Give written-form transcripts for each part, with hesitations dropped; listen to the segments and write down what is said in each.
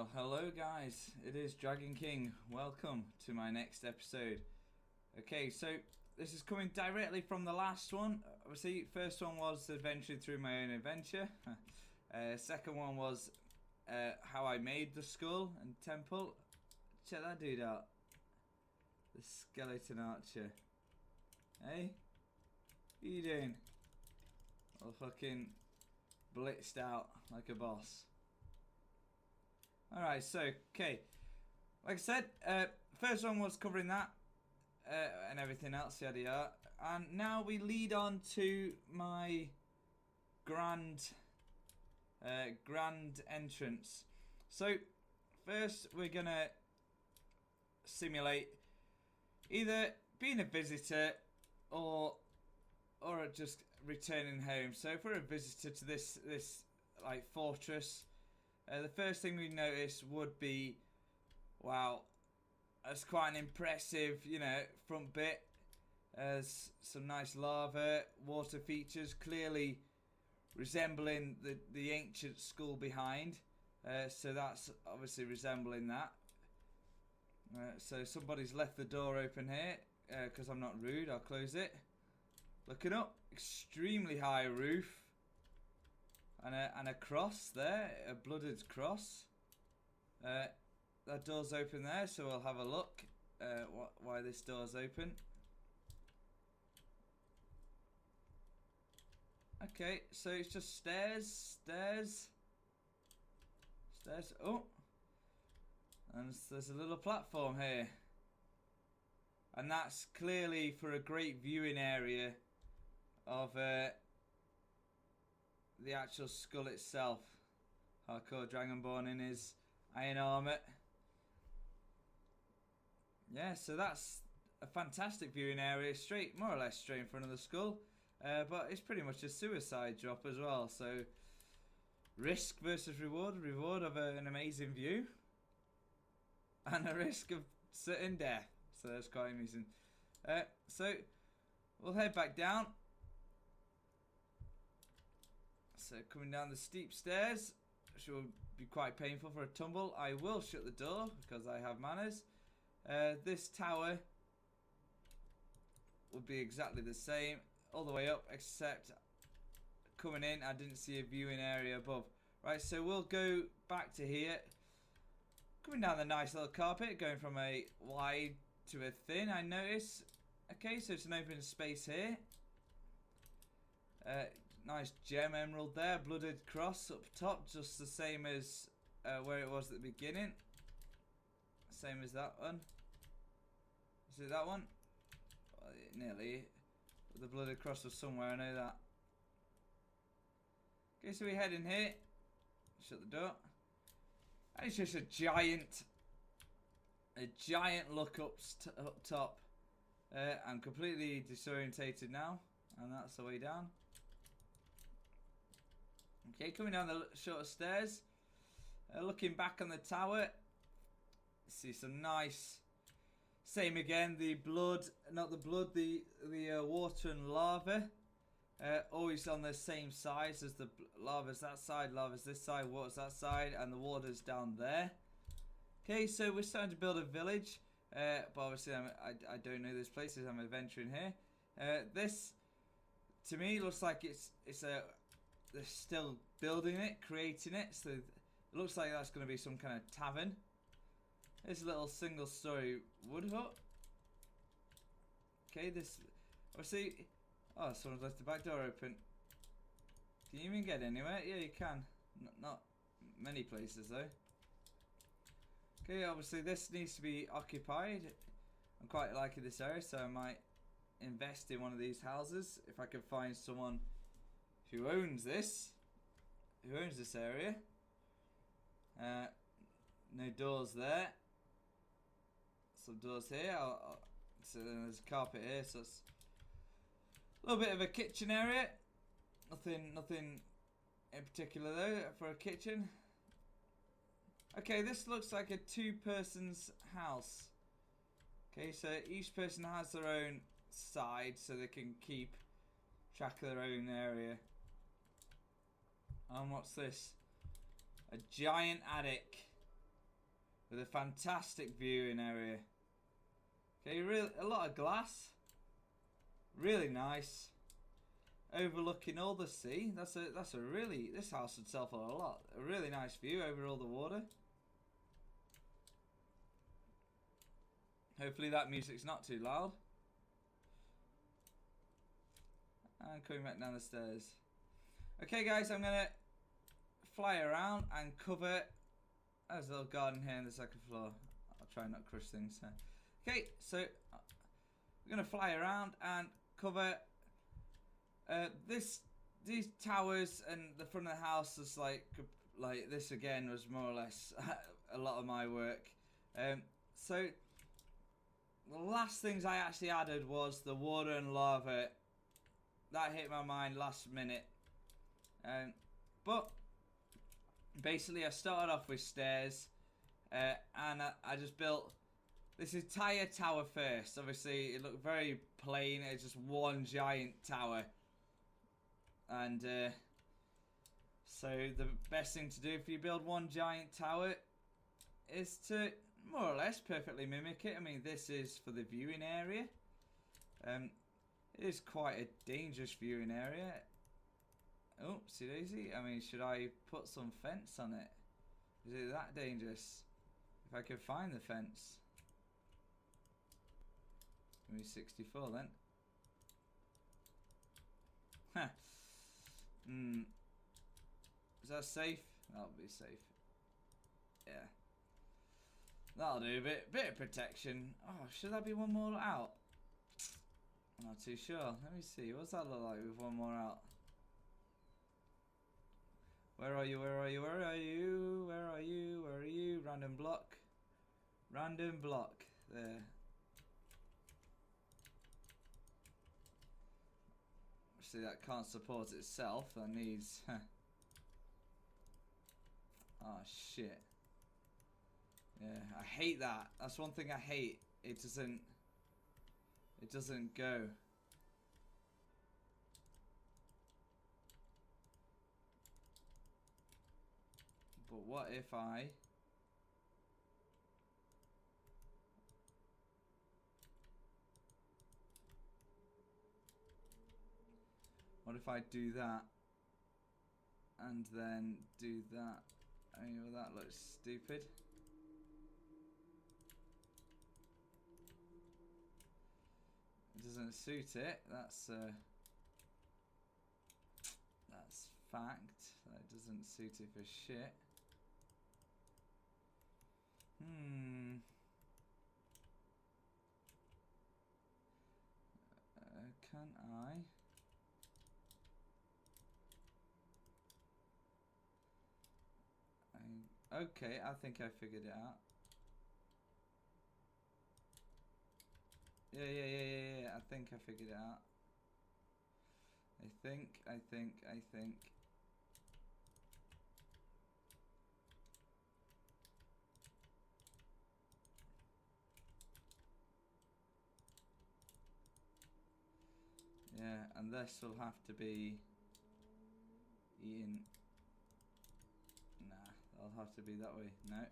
Well, hello guys, it is Dragon King. Welcome to my next episode. Okay, so this is coming directly from the last one. Obviously, first one was adventuring through my own adventure. Second one was how I made the skull and temple. Check that dude out. The skeleton archer. Hey? What are you doing? All fucking blitzed out like a boss. Alright, so, okay. Like I said, first one was covering that and everything else, yada yada. And now we lead on to my grand entrance. So, first we're gonna simulate either being a visitor or just returning home. So if we're a visitor to this like fortress, the first thing we notice would be, wow, that's quite an impressive, front bit. There's some nice lava, water features, clearly resembling the ancient school behind. So that's obviously resembling that. So somebody's left the door open here, because I'm not rude, I'll close it. Looking up, extremely high roof. And a cross there, a blooded cross. That door's open there, so we'll have a look why this door's open. Okay, so it's just stairs. Oh, and there's a little platform here, and that's clearly for a great viewing area of the actual skull itself. Hardcore Dragonborn in his iron armor. Yeah, so that's a fantastic viewing area, more or less straight in front of the skull. But it's pretty much a suicide drop as well. So risk versus reward. Reward of an amazing view, and a risk of certain death. So that's quite amusing. So we'll head back down. So coming down the steep stairs, which will be quite painful for a tumble. I will shut the door because I have manners. This tower will be exactly the same all the way up, except coming in I didn't see a viewing area above. Right, so we'll go back to here. Coming down the nice little carpet, going from a wide to a thin, I notice. Okay, so it's an open space here. Nice gem emerald there, blooded cross up top, just the same as where it was at the beginning. Same as that one. Is it that one? Well, nearly. The blooded cross was somewhere, I know that. Okay, so we head in here. Shut the door. And it's just a giant look up top. I'm completely disorientated now, and that's the way down. Okay, coming down the short stairs, looking back on the tower, see some nice, same again, the blood, not the blood, the water and lava, always on the same size as the lava's that side, lava's this side, water's that side, and the water's down there. Okay, so we're starting to build a village, but obviously I don't know this place as I'm adventuring here. This, to me, looks like they're still building it, creating it, so it looks like that's going to be some kind of tavern. There's a little single story wood hut. Okay, this, obviously, oh, someone's left the back door open. Can you even get anywhere? Yeah, you can. Not many places though. Okay, obviously this needs to be occupied. I'm quite liking this area, so I might invest in one of these houses if I can find someone who owns this area. No doors there. Some doors here. So there's a carpet here, so it's a little bit of a kitchen area. Nothing in particular though for a kitchen. Okay, this looks like a two-person's house. Okay, so each person has their own side, so they can keep track of their own area. And what's this? A giant attic. with a fantastic viewing area. Okay, a lot of glass. Really nice. Overlooking all the sea. That's a really, this house would sell for a lot. A really nice view over all the water. Hopefully that music's not too loud. And coming back down the stairs. Okay guys, I'm gonna fly around and cover. There's a little garden here on the second floor. I'll try not to crush things. Okay, so we're gonna fly around and cover these towers, and the front of the house is like this again was more or less a lot of my work. So the last things I actually added was the water and lava. That hit my mind last minute. But basically I started off with stairs, and I just built this entire tower first. Obviously it looked very plain, it's just one giant tower. And so the best thing to do if you build one giant tower is to more or less perfectly mimic it. I mean, this is for the viewing area. It is quite a dangerous viewing area. Oopsie daisy. I mean, should I put some fence on it? Is it that dangerous? If I could find the fence. Give me 64 then. Huh. Is that safe? That'll be safe. Yeah. That'll do. A bit of protection. Oh, should there be one more out? I'm not too sure. Let me see. What's that look like with one more out? Where are you? Where are you? Where are you? Where are you? Where are you? Random block. Random block. There. See, that can't support itself. That needs. Oh shit. Yeah, I hate that. That's one thing I hate. It doesn't go. But what if I do that and then do that? I mean, well, that looks stupid. It doesn't suit it. That's fact. That doesn't suit it for shit. Can I? Okay, I think I figured it out. Yeah, I think I figured it out. I think. Yeah, and this will have to be eaten. Nah, that'll have to be that way. No.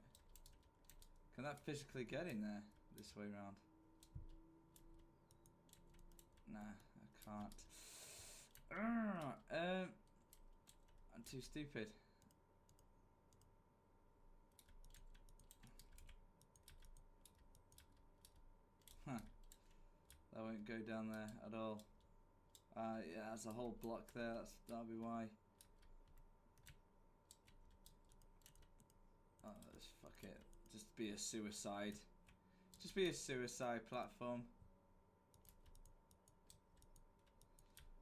Can that physically get in there this way round? Nah, I can't. I'm too stupid. Huh. That won't go down there at all. Yeah, there's a whole block there. That'll be why. Oh, just fuck it. Just be a suicide. Just be a suicide platform.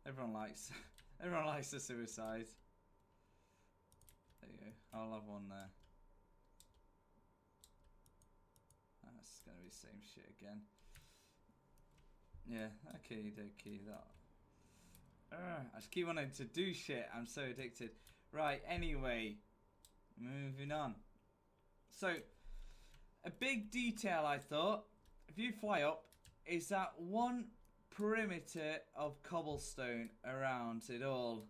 Everyone likes a suicide. There you go. I'll have one there. That's gonna be the same shit again. Yeah, okay, that. I just keep wanting to do shit. I'm so addicted. Right, anyway. Moving on. So, a big detail I thought, if you fly up, is that one perimeter of cobblestone around it all.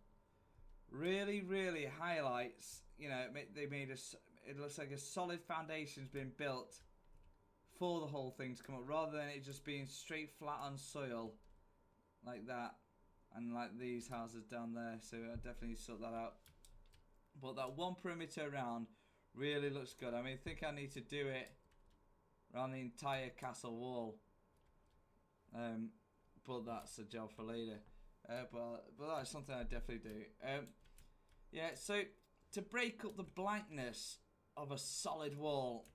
Really highlights you know, they made us. It looks like a solid foundation's been built for the whole thing to come up, rather than it just being straight flat on soil like that, and like these houses down there. So I definitely sort that out. But that one perimeter around really looks good. I mean, I think I need to do it around the entire castle wall. But that's a job for later. But that's something I definitely do. Yeah, so to break up the blankness of a solid wall,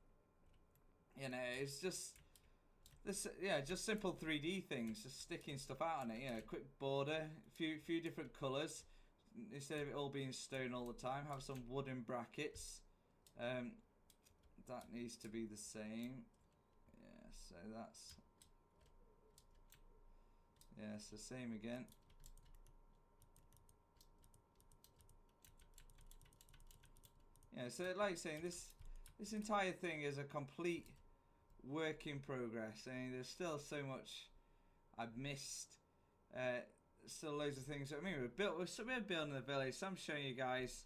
you know, it's just this. Yeah, just simple 3D things, just sticking stuff out on it. You know, quick border, few different colours instead of it all being stone all the time. Have some wooden brackets. That needs to be the same. Yeah, so that's. Yeah, it's the same again. Yeah, so like saying this entire thing is a complete work in progress. I mean, there's still so much I've missed. Still loads of things. I mean, we're building the village. So I'm showing you guys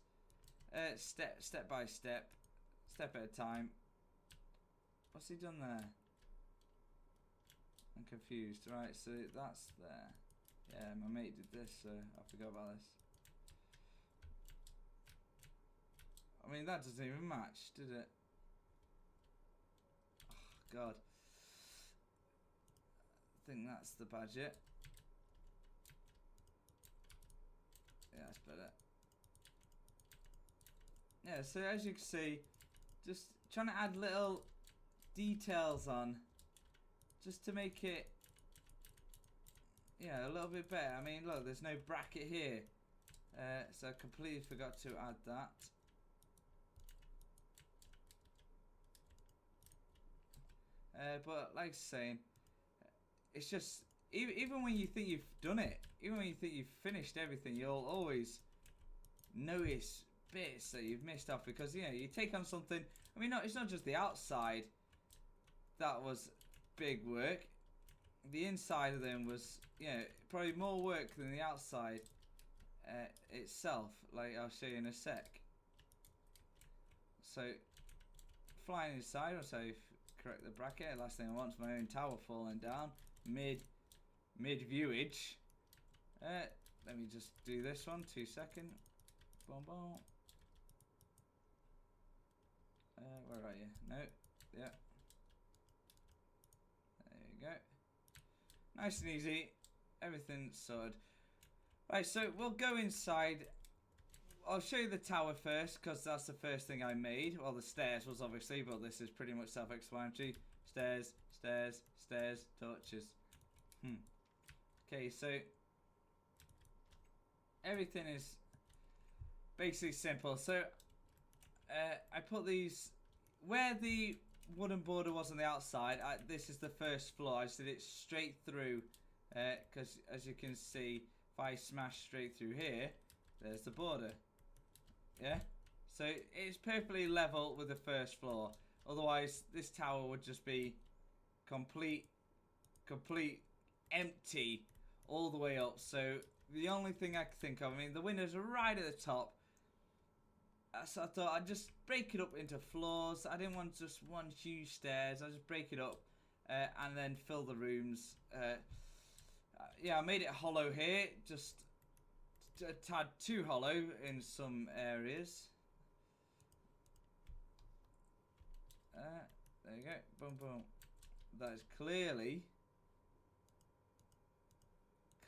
step by step at a time. What's he done there? I'm confused. Right, so that's there. Yeah, my mate did this, so I forgot about this. I mean, that doesn't even match, did it? Oh, God. I think that's the budget. Yeah, that's better. Yeah, so as you can see, just trying to add little details on, just to make it, yeah, a little bit better. I mean, look, there's no bracket here, so I completely forgot to add that. But like I was saying, it's just, even when you think you've done it, even when you think you've finished everything, you'll always notice bits that you've missed off, because, you know, you take on something. I mean, it's not just the outside that was big work. The inside of them was, you know, probably more work than the outside itself, like I'll show you in a sec. So, flying inside, also correct the bracket. Last thing I want is my own tower falling down mid viewage. Let me just do this one, 2 seconds. Boom, boom. Where are you? No, yeah. There you go. Nice and easy. Everything's sorted. Right, so we'll go inside. I'll show you the tower first, because that's the first thing I made. Well, the stairs was obviously, but this is pretty much self-explanatory. Stairs, stairs, stairs, torches. Okay, so everything is basically simple. So I put these where the wooden border was on the outside. This is the first floor. I just did it straight through, because as you can see, if I smash straight through here, there's the border. Yeah, so it's perfectly level with the first floor. Otherwise, this tower would just be complete empty all the way up. So the only thing I could think of, I mean, the windows are right at the top. So I thought I'd just break it up into floors. I didn't want just one huge stairs. I just break it up and then fill the rooms. Yeah, I made it hollow here, just a tad too hollow in some areas. There you go. Boom, boom. That is clearly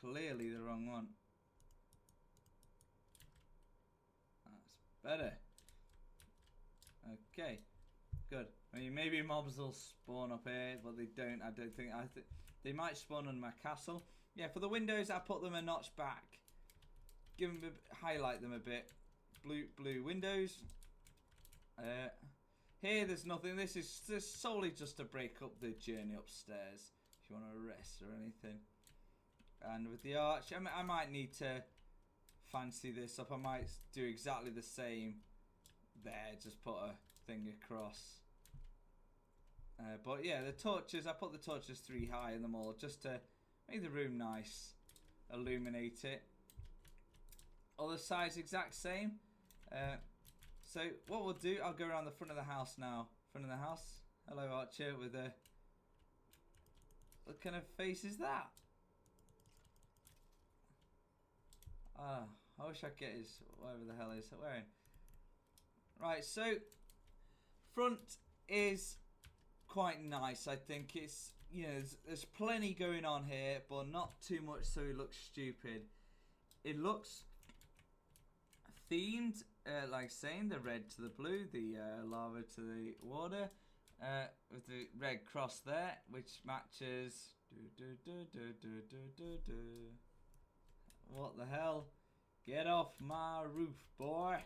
the wrong one. That's better. Okay, good. I mean, maybe mobs will spawn up here, but they don't. I don't think. They might spawn on my castle. Yeah, for the windows, I put them a notch back. Give them highlight them a bit. Blue windows. Here, there's nothing. This is solely just to break up the journey upstairs. If you want to rest or anything. And with the arch, I might need to fancy this up. I might do exactly the same there. Just put a thing across. But yeah, the torches, I put the torches 3 high in them all just to make the room nice. Illuminate it. Other sides exact same. So what we'll do, I'll go around the front of the house now. Front of the house. Hello, Archer, with a... What kind of face is that? Ah, I wish I could get his... Whatever the hell he's wearing. Right, so... Front is quite nice. I think it's... You know, there's plenty going on here, but not too much so it looks stupid. It looks themed, like saying the red to the blue, the lava to the water, with the red cross there, which matches. What the hell? Get off my roof, boy!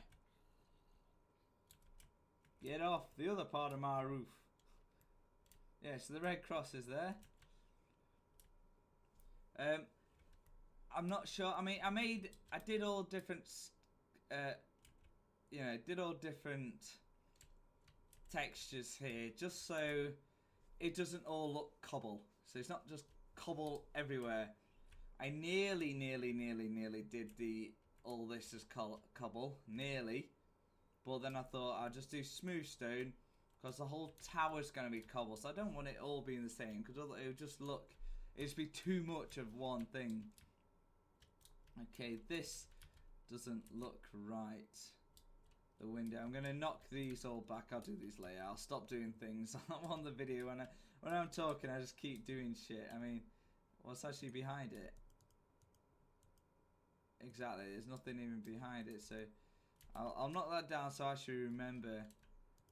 Get off the other part of my roof. Yeah, so the red cross is there. I'm not sure. I mean, I did all different, you know, did all different textures here, just so it doesn't all look cobble. So it's not just cobble everywhere. I nearly did the all this as cobble, nearly, but then I thought I'll just do smooth stone. Because the whole tower's going to be cobble, so I don't want it all being the same. Because it would just look... It'd just be too much of one thing. Okay, this doesn't look right. The window. I'm going to knock these all back. I'll do these later. I'll stop doing things on the video. When I'm talking, I just keep doing shit. I mean, what's actually behind it? Exactly, there's nothing even behind it. So, I'll knock that down so I should remember...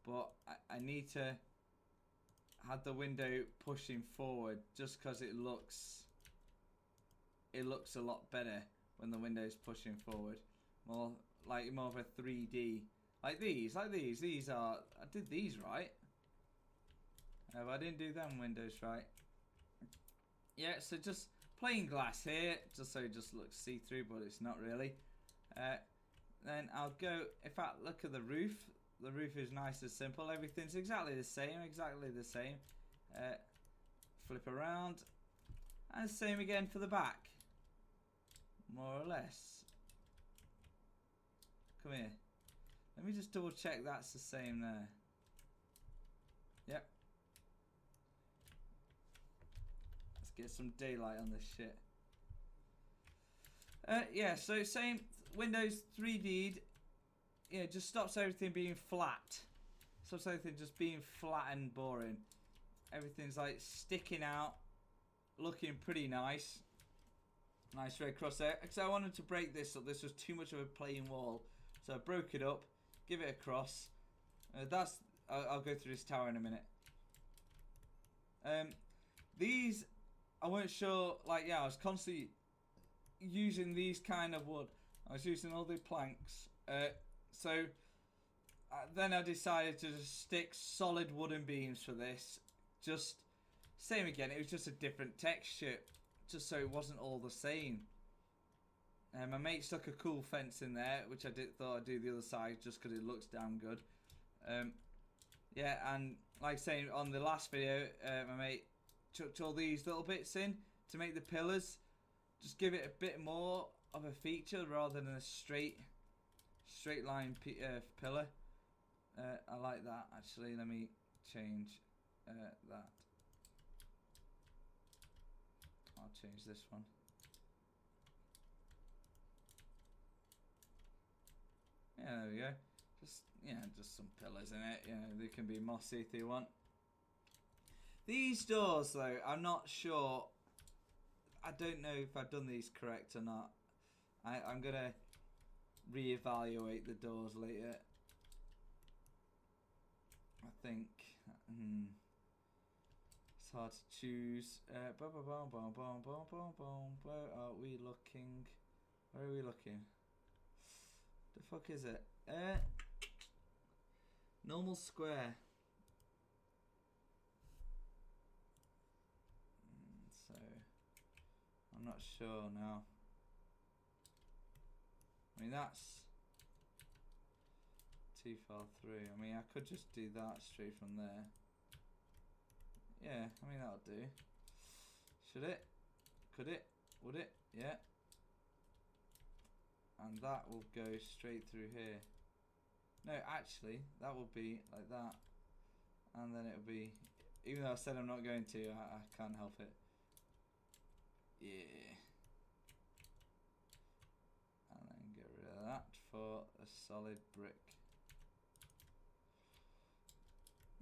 But I need to have the window pushing forward just because it looks a lot better when the window's pushing forward. More of a 3D. Like these. These are... I did these right. I didn't do them windows right. Yeah, so just plain glass here. Just so it just looks see-through, but it's not really. Then I'll go... In fact, look at the roof. The roof is nice and simple. Everything's exactly the same. Flip around. And same again for the back. More or less. Come here. Let me just double check that's the same there. Yep. Let's get some daylight on this shit. Yeah, so same Windows 3D'd. Yeah, it just stops everything being flat. Stops everything just being flat and boring. Everything's like sticking out, looking pretty nice. Nice red cross there. Because I wanted to break this up. This was too much of a plain wall, so I broke it up. Give it a cross. I'll go through this tower in a minute. These I weren't sure. Like, yeah, I was constantly using these kind of wood. I was using all the planks. So then I decided to just stick solid wooden beams for this. Just same again. It was just a different texture, just so it wasn't all the same. My mate stuck a cool fence in there, which I thought I'd do the other side just because it looks damn good. Yeah, and like saying on the last video, my mate chucked all these little bits in to make the pillars. Just give it a bit more of a feature rather than a straight line pillar. I like that actually. Let me change that. I'll change this one. Yeah, there we go. Just some pillars in it. You know, they can be mossy if you want. These doors though, I'm not sure. I don't know if I've done these correct or not. I'm gonna reevaluate the doors later. I think it's hard to choose. Where are we looking? Where are we looking? The fuck is it? Normal square. So I'm not sure now. I mean, that's too far through. I mean, I could just do that straight from there. Yeah, I mean, that'll do. Should it? Could it? Would it? Yeah. And that will go straight through here. No, actually, that would be like that. And then it would be... Even though I said I'm not going to, I can't help it. Yeah. And then get rid of that for a solid brick.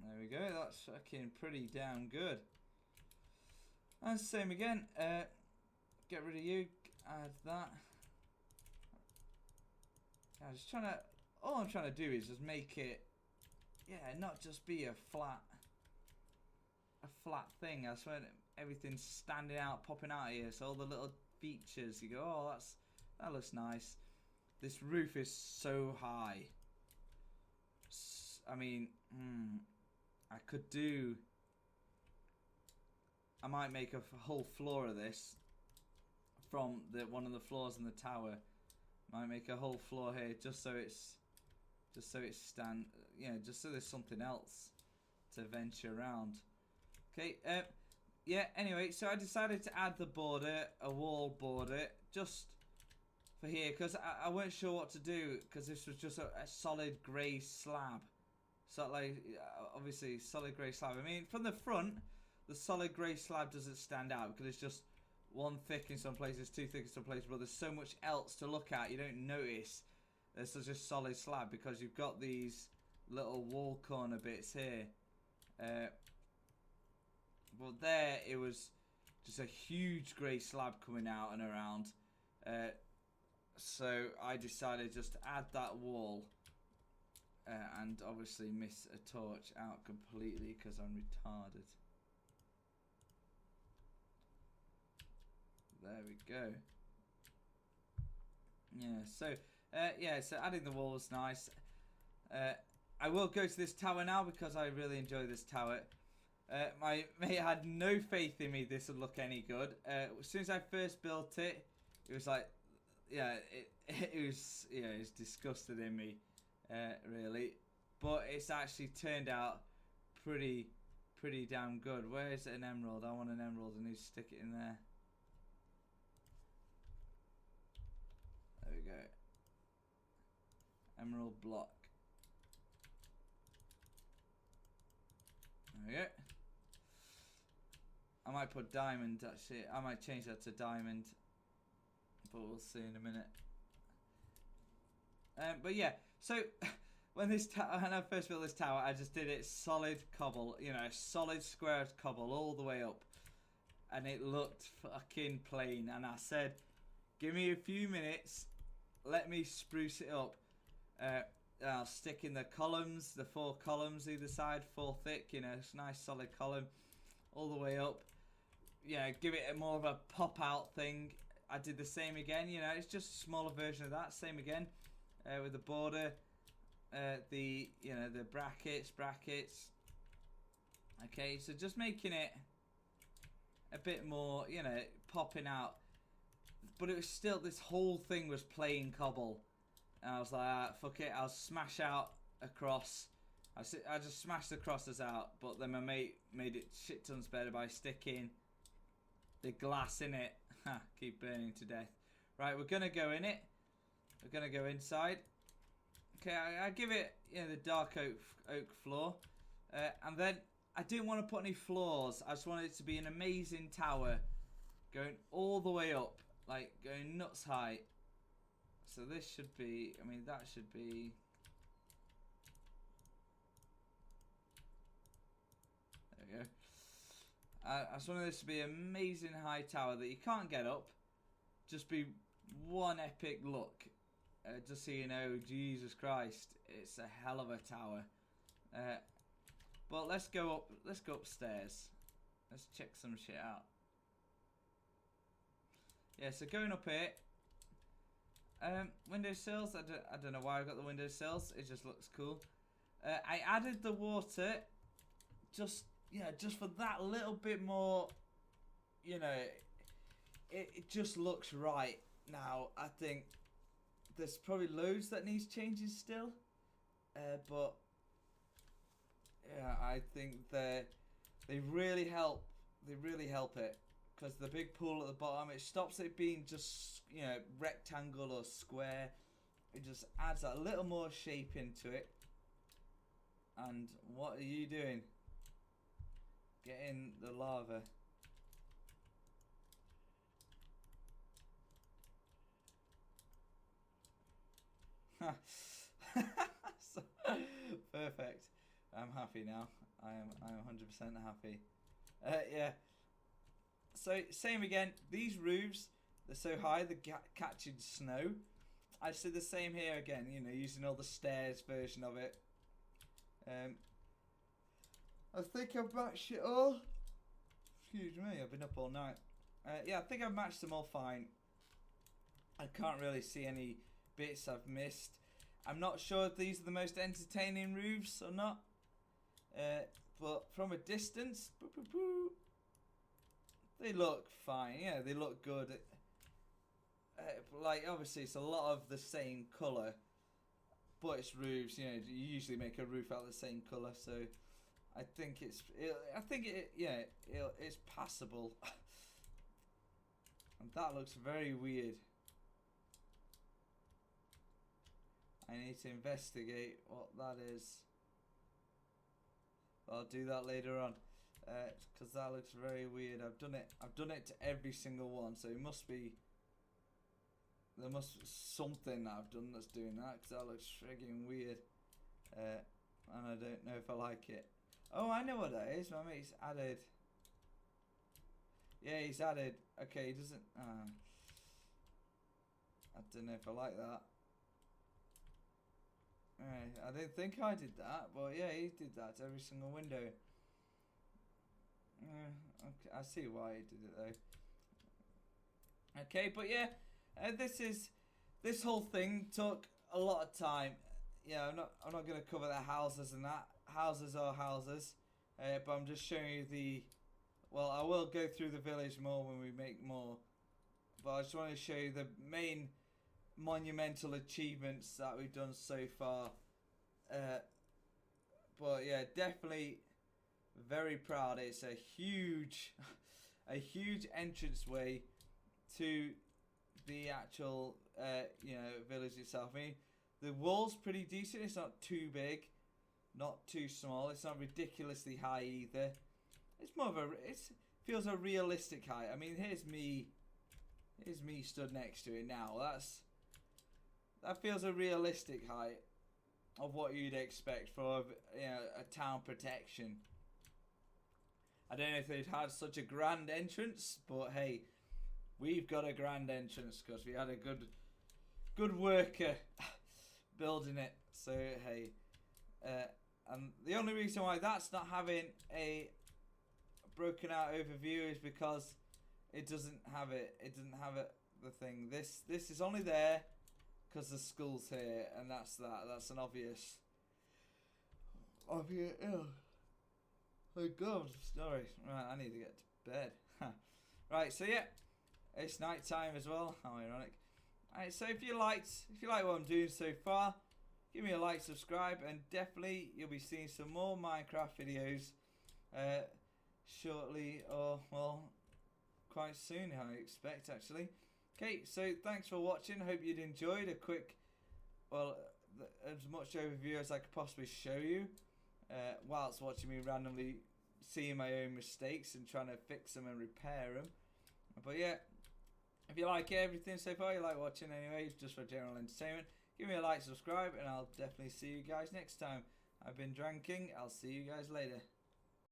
There we go, that's fucking pretty damn good. And same again, get rid of you, add that. I'm just trying to, all I'm trying to do is just make it, yeah, not just be a flat thing. I swear everything's standing out, popping out here. So all the little features, you go, oh, that looks nice. This roof is so high. I mean, I could do. I might make a whole floor of this from one of the floors in the tower. Might make a whole floor here just so it's just so there's something else to venture around. Okay, yeah, anyway, so I decided to add the border, a wall border, just for here, because I weren't sure what to do, because this was just a solid grey slab. So, like, obviously, solid grey slab. I mean, from the front, the solid grey slab doesn't stand out, because it's just one thick in some places, two thick in some places, but there's so much else to look at, you don't notice there's such a solid slab, because you've got these little wall corner bits here. But there, it was just a huge grey slab coming out and around. So I decided just to add that wall. And obviously miss a torch out completely because I'm retarded. There we go. Yeah, so adding the wall was nice. I will go to this tower now because I really enjoy this tower. My mate had no faith in me this would look any good. As soon as I first built it, it was like, yeah, it was disgusted in me, really. But it's actually turned out pretty damn good. Where is an emerald? I want an emerald. I need to stick it in there. There we go. Emerald block. There we go. I might put diamond, actually. I might change that to diamond. But we'll see in a minute. But yeah, so when I first built this tower, I just did it solid cobble. You know, solid square cobble all the way up. And it looked fucking plain. And I said, give me a few minutes. Let me spruce it up. I'll stick in the columns, the 4 columns either side, 4 thick, you know, it's a nice solid column all the way up. Yeah, give it more of a pop out thing. I did the same again, you know, it's just a smaller version of that, same again, with the border, the brackets. Okay, so just making it a bit more, you know, popping out. But it was still, this whole thing was plain cobble. And I was like, fuck it, I'll smash out across. I just smashed the crosses out, but then my mate made it shit tons better by sticking the glass in it. Ha, keep burning to death. Right, we're gonna go in it. We're gonna go inside. Okay, I give it, you know, the dark oak floor. And then I didn't want to put any floors. I just wanted it to be an amazing tower going all the way up, like going nuts high. So this should be, I mean, that should be, there we go. I just wanted this to be an amazing high tower that you can't get up. Just be one epic look. Just so you know, Jesus Christ, it's a hell of a tower. But let's go upstairs. Let's check some shit out. Yeah, so going up here. Windowsills, I don't know why I got the windowsills, it just looks cool. I added the water just for that little bit more, you know, it just looks right now. I think there's probably loads that needs changing still, but yeah, I think they really help it. Because the big pool at the bottom, it stops it being just, you know, rectangle or square. it just adds a little more shape into it. And what are you doing? Getting the lava. So, perfect. I'm happy now. I'm 100% happy. Yeah. So same again. These roofs, they're so high, they're catching snow. I did the same here again. You know, using all the stairs version of it. I think I've matched it all. Excuse me, I've been up all night. Yeah, I think I've matched them all fine. I can't really see any bits I've missed. I'm not sure if these are the most entertaining roofs or not. But from a distance, they look fine. Yeah, they look good. Like, obviously, it's a lot of the same colour. But it's roofs, you know, you usually make a roof out of the same colour, so I think it's passable. And that looks very weird. I need to investigate what that is. I'll do that later on, because that looks very weird. I've done it to every single one, so it must be. There must be something that I've done that's doing that, because that looks frigging weird. And I don't know if I like it. Oh, I know what that is. My mate's added. Yeah, he's added. Okay, he doesn't. I don't know if I like that. I didn't think I did that, but yeah, he did that to every single window. Okay, I see why he did it though. Okay, but yeah, this whole thing took a lot of time. Yeah, I'm not gonna cover the houses and that. Houses are houses, but I'm just showing you the. Well, I will go through the village more when we make more, but I just want to show you the main monumental achievements that we've done so far. But yeah, definitely very proud. It's a huge entranceway to the actual village itself. I mean, the wall's pretty decent. It's not too big, not too small. It's not ridiculously high either. It's more of a. It feels a realistic height. I mean, here's me stood next to it now. That feels a realistic height of what you'd expect for a town protection. I don't know if they'd had such a grand entrance, but hey, we've got a grand entrance because we had a good worker building it. So hey, and the only reason why that's not having a broken out overview is because it doesn't have it. It doesn't have it. The thing. This is only there because the school's here, and that's that. That's an obvious. Oh God, sorry. Right, I need to get to bed. Right, so yeah, it's night time as well. How ironic. Alright, so if you like what I'm doing so far, give me a like, subscribe, and definitely you'll be seeing some more Minecraft videos shortly, or well, quite soon. I expect actually. Okay, so thanks for watching. Hope you'd enjoyed a quick, well, as much overview as I could possibly show you, whilst watching me randomly seeing my own mistakes and trying to fix them and repair them. But yeah, if you like everything so far, you like watching anyway, just for general entertainment, give me a like, subscribe, and I'll definitely see you guys next time. I've been Dranking. I'll see you guys later.